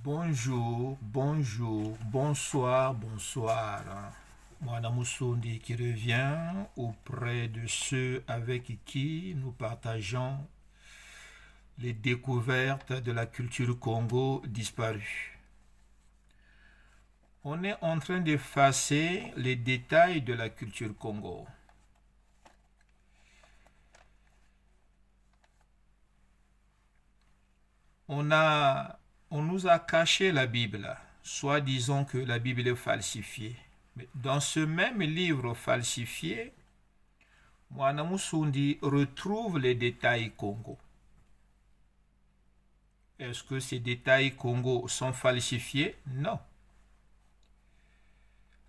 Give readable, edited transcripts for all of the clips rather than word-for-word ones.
Bonjour, bonjour, bonsoir, bonsoir. Moi, Namusundi qui revient auprès de ceux avec qui nous partageons les découvertes de la culture Congo disparue. On est en train d'effacer les détails de la culture Congo. On nous a caché la Bible, soit disons que la Bible est falsifiée. Mais dans ce même livre falsifié, Moana Musundi retrouve les détails Congo. Est-ce que ces détails Congo sont falsifiés? Non.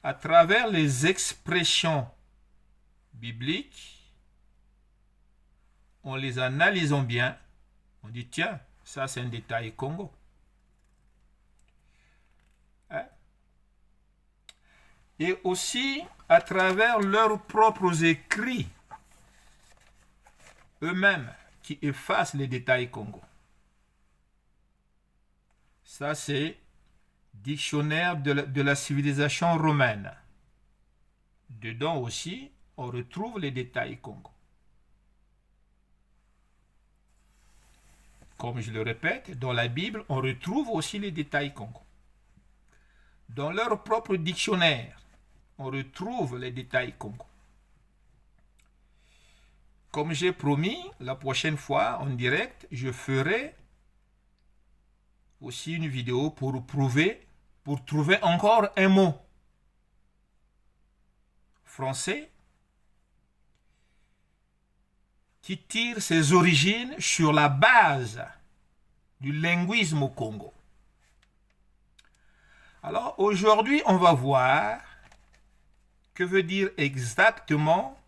À travers les expressions bibliques, en les analysant bien, on dit tiens, ça c'est un détail Congo. Et aussi à travers leurs propres écrits, eux-mêmes, qui effacent les détails Congo. Ça, c'est dictionnaire de la civilisation romaine. Dedans aussi, on retrouve les détails Congo. Comme je le répète, dans la Bible, on retrouve aussi les détails Congo. Dans leur propre dictionnaire, on retrouve les détails Congo. Comme j'ai promis, la prochaine fois, en direct, je ferai aussi une vidéo pour trouver encore un mot français qui tire ses origines sur la base du linguisme au Congo. Alors aujourd'hui, on va voir que veut dire exactement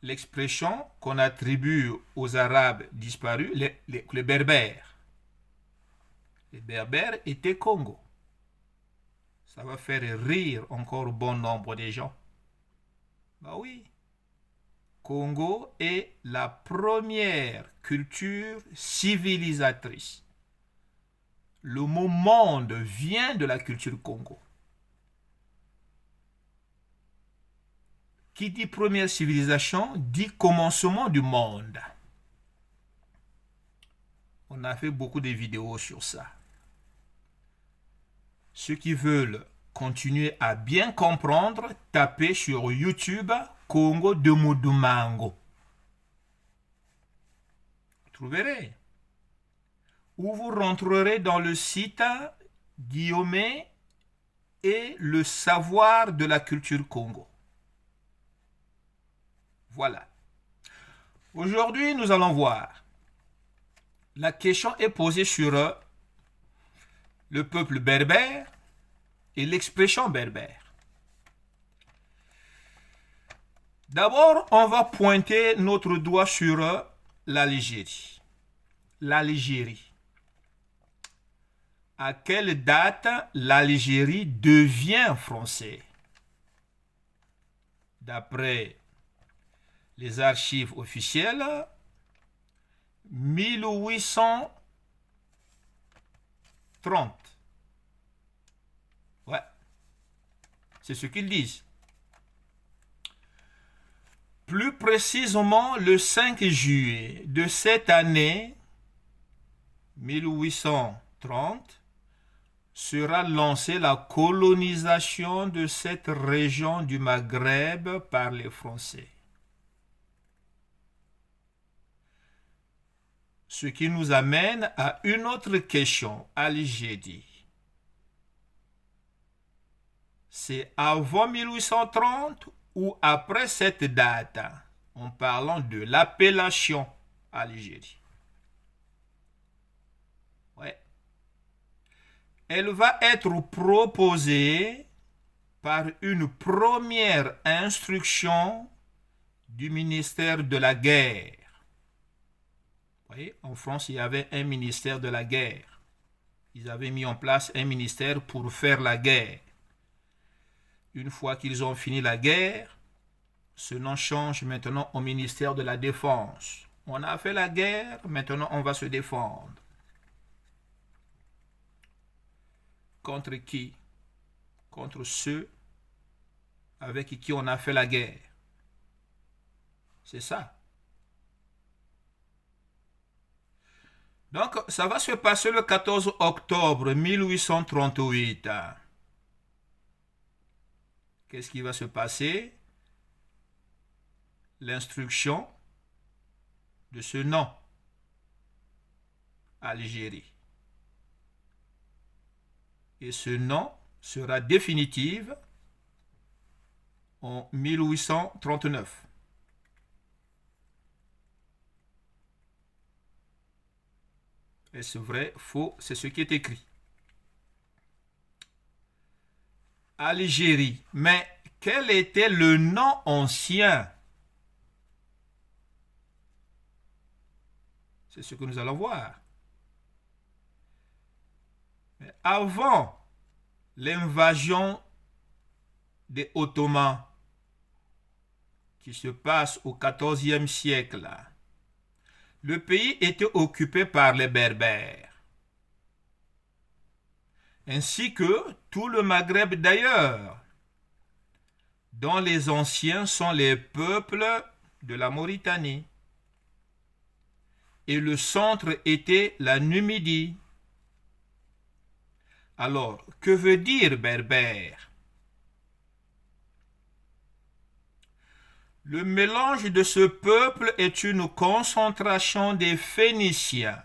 l'expression qu'on attribue aux Arabes disparus, les Berbères. Les Berbères étaient Congo. Ça va faire rire encore bon nombre de gens. Bah oui. Congo est la première culture civilisatrice. Le mot monde vient de la culture Congo. Qui dit première civilisation dit commencement du monde. On a fait beaucoup de vidéos sur ça. Ceux qui veulent continuer à bien comprendre, tapez sur YouTube Congo de Mudumango. Vous trouverez. Ou vous rentrerez dans le site Guillaume et le savoir de la culture Congo. Voilà. Aujourd'hui, nous allons voir. La question est posée sur le peuple berbère et l'expression berbère. D'abord, on va pointer notre doigt sur l'Algérie. L'Algérie. À quelle date l'Algérie devient français? D'après les archives officielles, 1830. Ouais, c'est ce qu'ils disent. Plus précisément, le 5 juillet de cette année, 1830, sera lancée la colonisation de cette région du Maghreb par les Français. Ce qui nous amène à une autre question, Algérie. C'est avant 1830 ou après cette date, en parlant de l'appellation Algérie. Ouais. Elle va être proposée par une première instruction du ministère de la Guerre. Vous voyez, en France, il y avait un ministère de la guerre. Ils avaient mis en place un ministère pour faire la guerre. Une fois qu'ils ont fini la guerre, ce nom change maintenant au ministère de la Défense. On a fait la guerre, maintenant on va se défendre. Contre qui? Contre ceux avec qui on a fait la guerre. C'est ça. Donc, ça va se passer le 14 octobre 1838. Qu'est-ce qui va se passer? L'instruction de ce nom, Algérie. Et ce nom sera définitif en 1839. Est-ce vrai? Faux? C'est ce qui est écrit. Algérie. Mais quel était le nom ancien? C'est ce que nous allons voir. Mais avant l'invasion des Ottomans qui se passe au XIVe siècle, le pays était occupé par les Berbères, ainsi que tout le Maghreb d'ailleurs, dont les anciens sont les peuples de la Mauritanie. Et le centre était la Numidie. Alors, que veut dire berbère? Le mélange de ce peuple est une concentration des Phéniciens.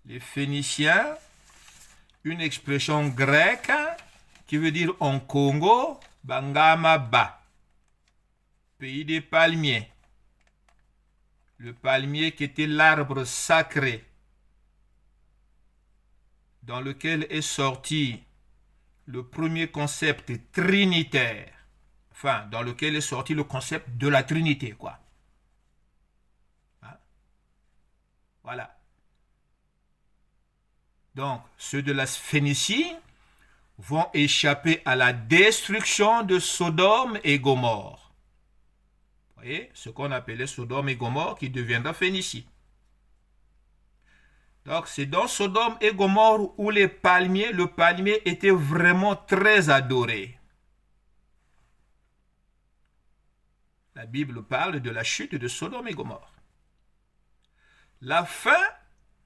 Les Phéniciens, une expression grecque qui veut dire en Congo, Bangama Ba, pays des palmiers. Le palmier qui était l'arbre sacré dans lequel est sorti le premier concept trinitaire, enfin, dans lequel est sorti le concept de la Trinité, quoi. Hein? Voilà. Donc, ceux de la Phénicie vont échapper à la destruction de Sodome et Gomorrhe. Vous voyez, ce qu'on appelait Sodome et Gomorrhe qui deviendra Phénicie. Donc, c'est dans Sodome et Gomorrhe où le palmier était vraiment très adoré. La Bible parle de la chute de Sodome et Gomorrhe. La fin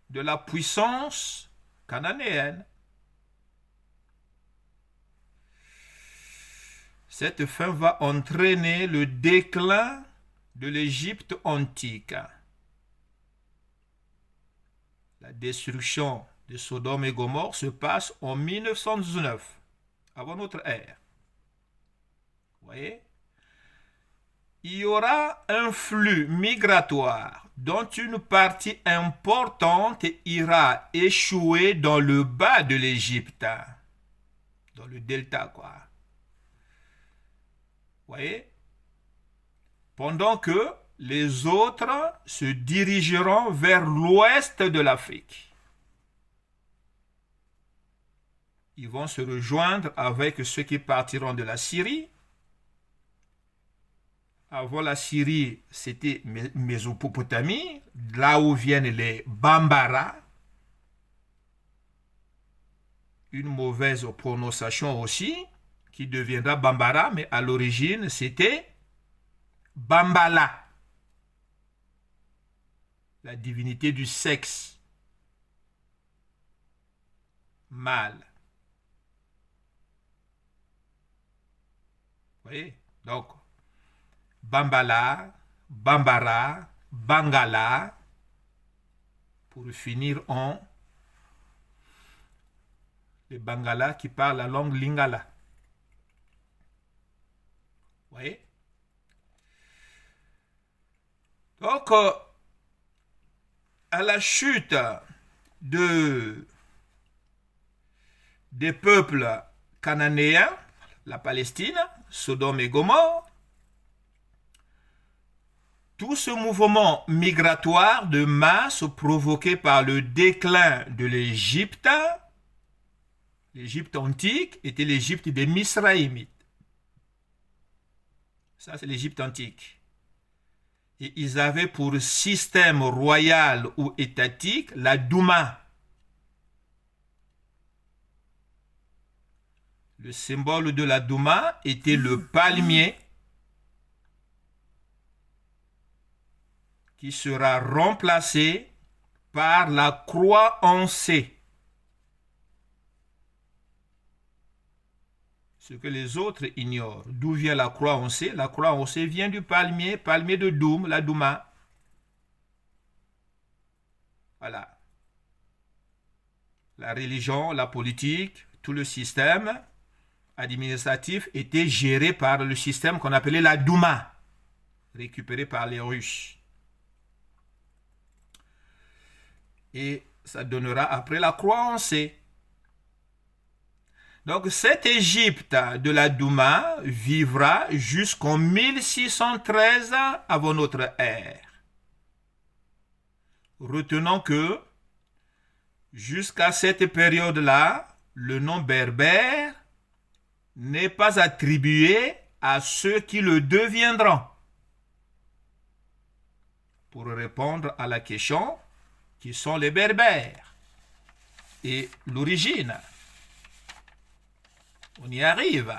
de la puissance cananéenne. Cette fin va entraîner le déclin de l'Égypte antique. La destruction de Sodome et Gomorrhe se passe en 1919, avant notre ère. Vous voyez? Il y aura un flux migratoire dont une partie importante ira échouer dans le bas de l'Égypte, dans le delta, quoi. Vous voyez? Pendant que les autres se dirigeront vers l'ouest de l'Afrique. Ils vont se rejoindre avec ceux qui partiront de la Syrie. Avant la Syrie, c'était Mésopotamie, là où viennent les Bambara. Une mauvaise prononciation aussi, qui deviendra Bambara, mais à l'origine, c'était Bambala, la divinité du sexe, mâle. Vous voyez? Donc, Bambala, Bambara, Bangala, pour finir en les Bangala qui parlent la langue lingala. Vous voyez? Donc, à la chute des peuples cananéens, la Palestine, Sodome et Gomorrhe, tout ce mouvement migratoire de masse provoqué par le déclin de l'Égypte, l'Égypte antique était l'Égypte des Misraïmites. Ça, c'est l'Égypte antique. Et ils avaient pour système royal ou étatique la Douma. Le symbole de la Douma était le palmier qui sera remplacé par la croix en C. Ce que les autres ignorent. D'où vient la croix en C? La croix en C vient du palmier, palmier de Doum, la Douma. Voilà. La religion, la politique, tout le système administratif était géré par le système qu'on appelait la Douma, récupéré par les Russes. Et ça donnera après la croix en C. Donc cette Égypte de la Douma vivra jusqu'en 1613 avant notre ère. Retenons que jusqu'à cette période-là, le nom berbère n'est pas attribué à ceux qui le deviendront. Pour répondre à la question, qui sont les berbères et l'origine. On y arrive.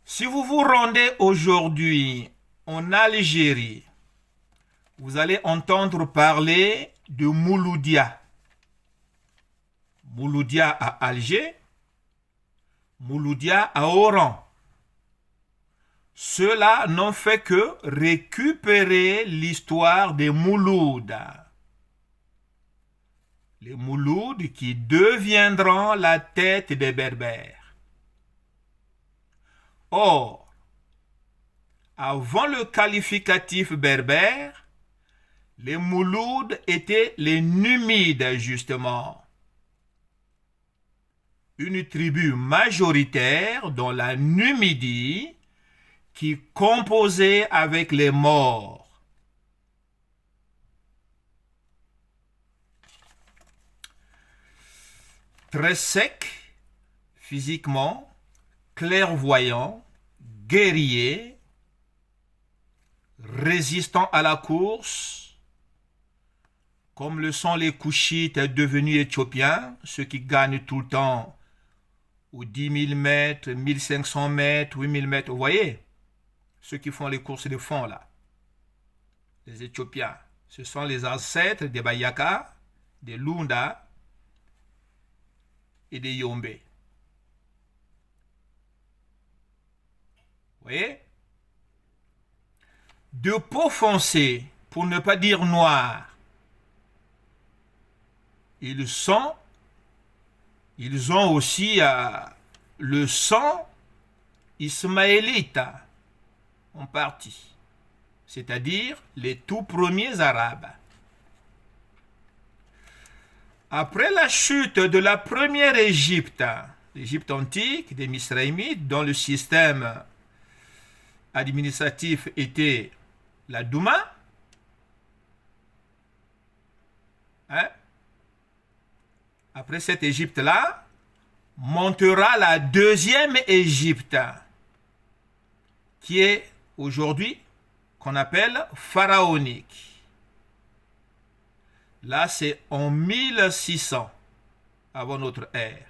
Si vous vous rendez aujourd'hui en Algérie, vous allez entendre parler de Mouloudia. Mouloudia à Alger, Mouloudia à Oran. Ceux-là n'ont fait que récupérer l'histoire des Moulouds. Les Moulouds qui deviendront la tête des Berbères. Or, avant le qualificatif berbère, les Moulouds étaient les Numides, justement. Une tribu majoritaire dans la Numidie qui composait avec les Maures. Très sec physiquement, clairvoyant, guerrier, résistant à la course, comme le sont les Couchites devenus éthiopiens, ceux qui gagnent tout le temps aux 10 000 mètres, 1500 mètres, 8000 mètres, vous voyez, ceux qui font les courses de fond là, les Éthiopiens, ce sont les ancêtres des Bayaka, des Lunda et des Yombe. Vous voyez? De peau foncée, pour ne pas dire noir, ils ont aussi le sang ismaélite en partie, c'est-à-dire les tout premiers Arabes. Après la chute de la première Égypte, l'Égypte antique, des Misraïmites, dont le système administratif était la Douma, après cette Égypte-là, montera la deuxième Égypte, qui est aujourd'hui, qu'on appelle pharaonique. Là, c'est en 1600 avant notre ère.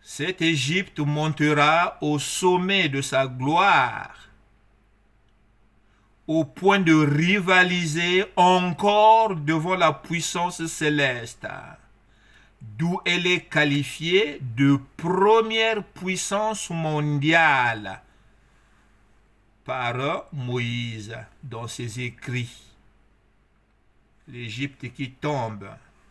Cette Égypte montera au sommet de sa gloire, au point de rivaliser encore devant la puissance céleste, d'où elle est qualifiée de première puissance mondiale par Moïse dans ses écrits. L'Égypte qui tombe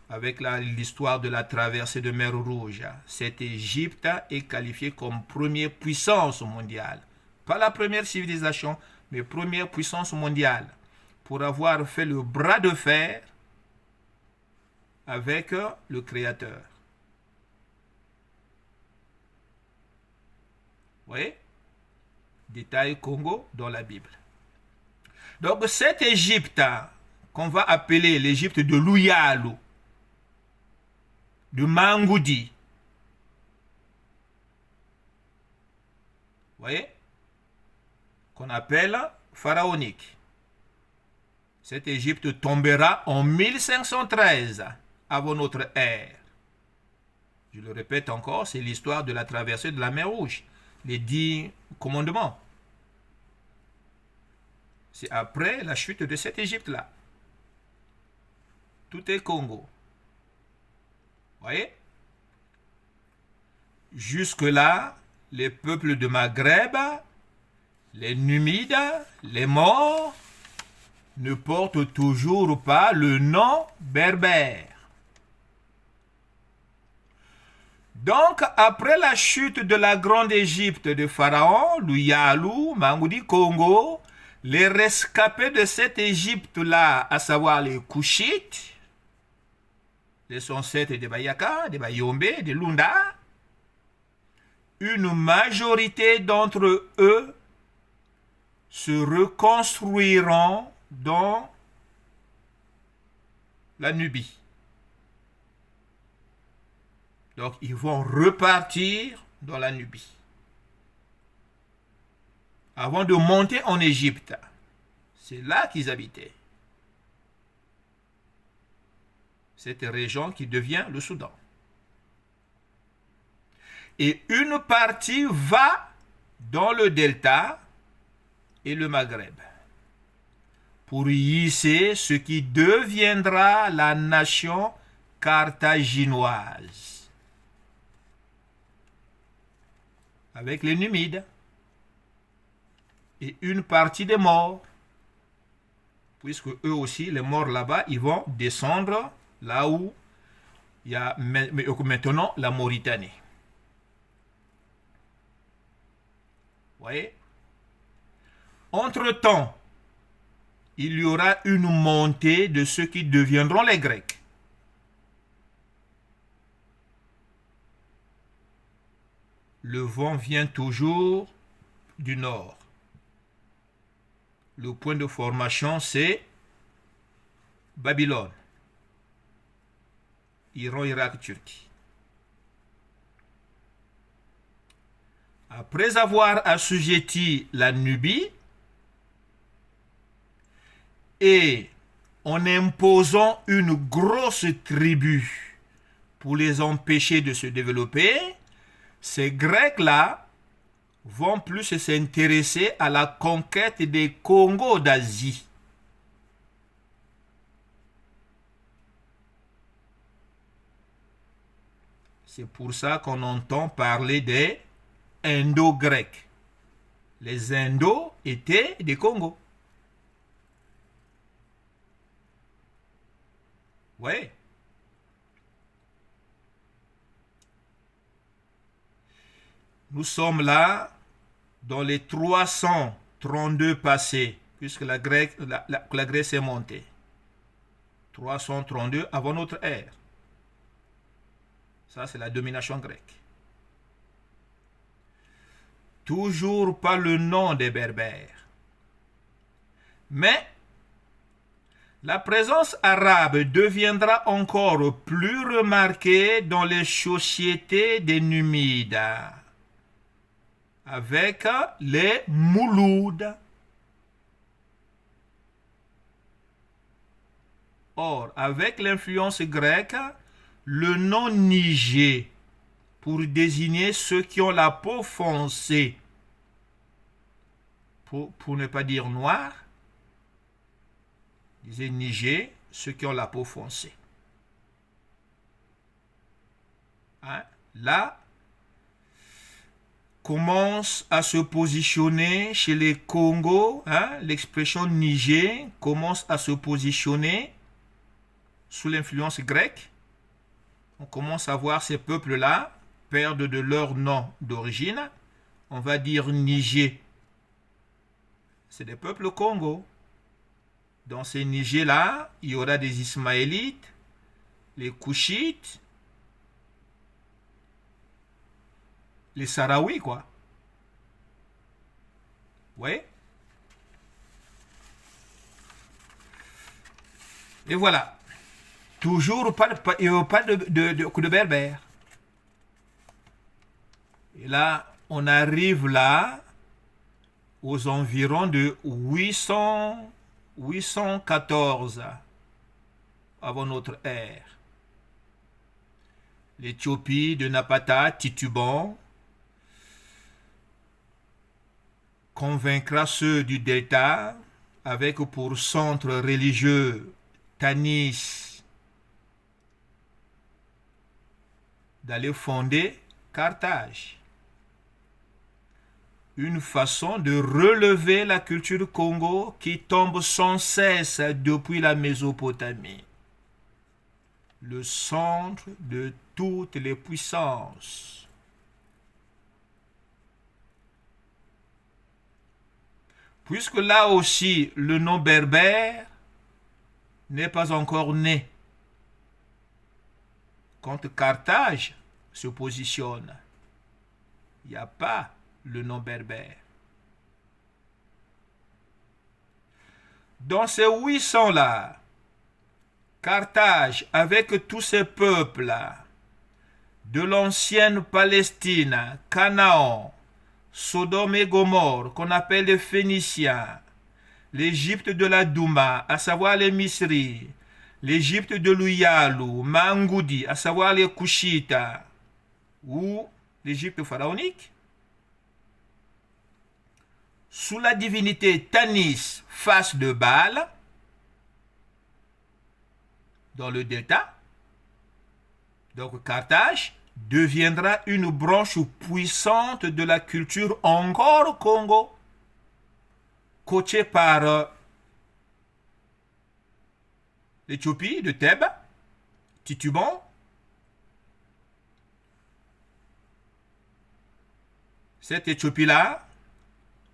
avec l'histoire de la traversée de mer Rouge. Cette Égypte est qualifiée comme première puissance mondiale. Pas la première civilisation, mais première puissance mondiale. Pour avoir fait le bras de fer avec le Créateur. Vous voyez? Détail Congo dans la Bible. Donc cette Égypte qu'on va appeler l'Égypte de Louyalu, de Mangoudi. Vous voyez? Qu'on appelle pharaonique. Cette Égypte tombera en 1513 avant notre ère. Je le répète encore, c'est l'histoire de la traversée de la mer Rouge. Les 10 commandements. C'est après la chute de cette Égypte-là. Tout est Congo. Voyez? Jusque-là, les peuples de Maghreb, les Numides, les Maures, ne portent toujours pas le nom berbère. Donc, après la chute de la grande Égypte de Pharaon, Luyalu, Mangoudi, Congo, les rescapés de cette Égypte-là, à savoir les Couchites, les ancêtres des Bayaka, des Bayombe, des Lunda, une majorité d'entre eux se reconstruiront dans la Nubie. Donc, ils vont repartir dans la Nubie. Avant de monter en Égypte, c'est là qu'ils habitaient. Cette région qui devient le Soudan. Et une partie va dans le delta et le Maghreb pour y hisser ce qui deviendra la nation carthaginoise avec les Numides et une partie des morts, puisque eux aussi, les morts là-bas, ils vont descendre là où il y a maintenant la Mauritanie. Vous voyez? Entre-temps, il y aura une montée de ceux qui deviendront les Grecs. Le vent vient toujours du nord. Le point de formation, c'est Babylone, Iran, Irak, Turquie. Après avoir assujetti la Nubie et en imposant une grosse tribu pour les empêcher de se développer, ces Grecs-là vont plus s'intéresser à la conquête des Congos d'Asie. C'est pour ça qu'on entend parler des Indo-Grecs. Les Indos étaient des Congos. Oui. Nous sommes là dans les 332 passés, puisque la Grèce est montée. 332 avant notre ère. Ça, c'est la domination grecque. Toujours pas le nom des Berbères. Mais la présence arabe deviendra encore plus remarquée dans les sociétés des Numides, avec les Moulouds. Or, avec l'influence grecque, le nom Niger, pour désigner ceux qui ont la peau foncée, pour ne pas dire noir, disait Niger, ceux qui ont la peau foncée. Hein? Là, commence à se positionner chez les Congos, hein? L'expression Niger commence à se positionner sous l'influence grecque. On commence à voir ces peuples-là perdre de leur nom d'origine. On va dire Niger. C'est des peuples Congo. Dans ces Niger-là, il y aura des Ismaélites, les Couchites, les Sahraouis, quoi. Oui. Et voilà. Toujours pas de berbères. Et là, on arrive là aux environs de 814 avant notre ère. l'Éthiopie de Napata titubant convaincra ceux du delta avec pour centre religieux Tanis d'aller fonder Carthage. Une façon de relever la culture Congo qui tombe sans cesse depuis la Mésopotamie. Le centre de toutes les puissances. Puisque là aussi le nom berbère n'est pas encore né. Quand Carthage se positionne, il n'y a pas le nom berbère. Dans ces 800-là, Carthage, avec tous ces peuples de l'ancienne Palestine, Canaan, Sodome et Gomorre, qu'on appelle les Phéniciens, l'Égypte de la Douma, à savoir les Misri, l'Égypte de l'Uyalu, Mangoudi, à savoir les Kushites, ou l'Égypte pharaonique, sous la divinité Tanis, face de Baal, dans le delta, donc Carthage deviendra une branche puissante de la culture encore Congo, coachée par l'Éthiopie de Thèbes, titubant, cette Éthiopie-là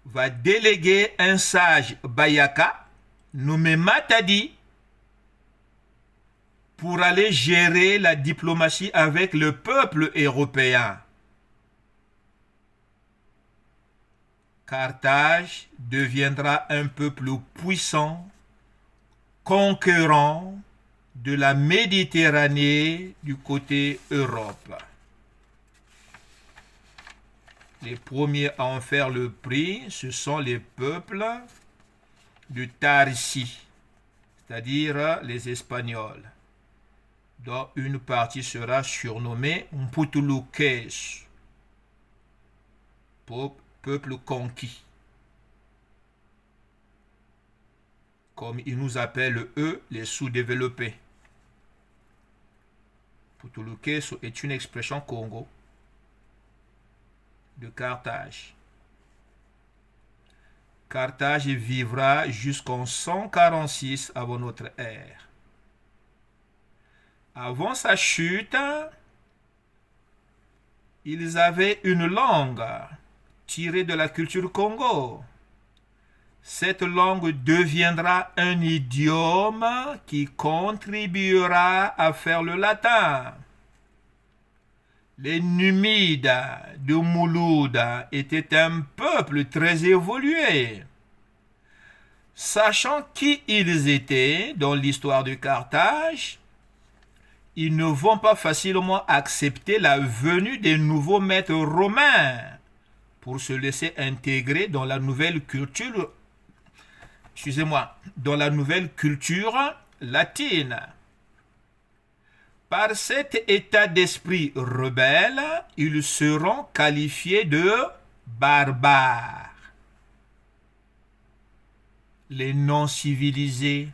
va déléguer un sage Bayaka nommé Matadi pour aller gérer la diplomatie avec le peuple européen. Carthage deviendra un peuple puissant, conquérant de la Méditerranée du côté Europe. Les premiers à en faire le prix, ce sont les peuples de Tarsi, c'est-à-dire les Espagnols, dont une partie sera surnommée Mputuluques, peuple conquis. Comme ils nous appellent eux, les sous-développés. Mputuluques est une expression Congo de Carthage. Carthage vivra jusqu'en 146 avant notre ère. Avant sa chute, ils avaient une langue tirée de la culture Congo. Cette langue deviendra un idiome qui contribuera à faire le latin. Les Numides de Mouloud étaient un peuple très évolué. Sachant qui ils étaient dans l'histoire de Carthage, ils ne vont pas facilement accepter la venue des nouveaux maîtres romains pour se laisser intégrer dans la nouvelle culture, dans la nouvelle culture latine. Par cet état d'esprit rebelle, ils seront qualifiés de barbares. Les non-civilisés.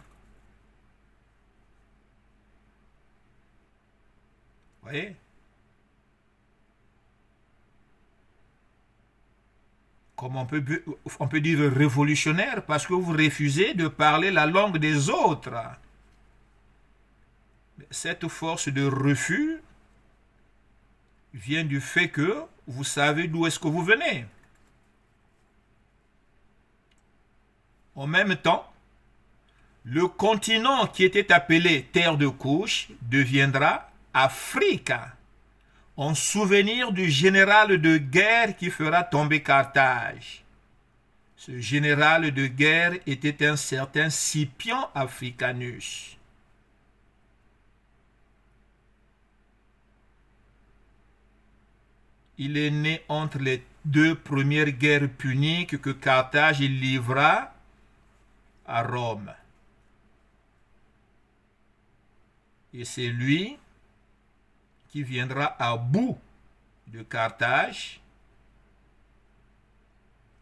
Vous voyez? Comme on peut dire révolutionnaire parce que vous refusez de parler la langue des autres. Cette force de refus vient du fait que vous savez d'où est-ce que vous venez. En même temps, le continent qui était appelé Terre de Couche deviendra Afrique, en souvenir du général de guerre qui fera tomber Carthage. Ce général de guerre était un certain Scipion Africanus. Il est né entre les deux premières guerres puniques que Carthage livra à Rome. Et c'est lui qui viendra à bout de Carthage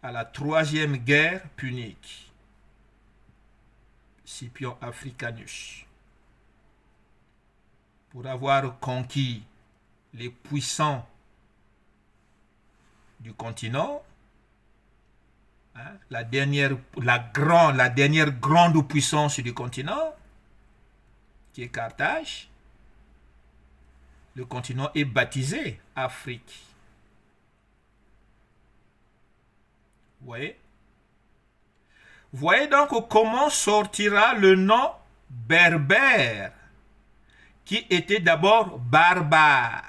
à la troisième guerre punique, Scipion Africanus. Pour avoir conquis les puissants du continent, la dernière grande puissance du continent, qui est Carthage, le continent est baptisé Afrique. Vous voyez donc comment sortira le nom berbère, qui était d'abord barbare.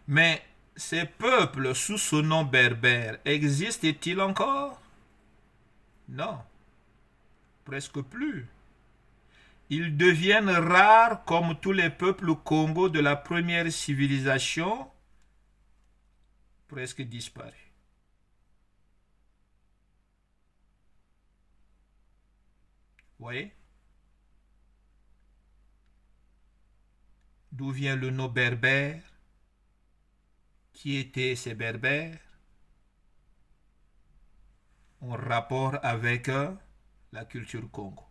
Mais ces peuples sous ce nom berbère existent-ils encore? Non, presque plus. Ils deviennent rares comme tous les peuples Congo de la première civilisation, presque disparus. Vous voyez? D'où vient le nom berbère? Qui étaient ces berbères? En rapport avec la culture Congo.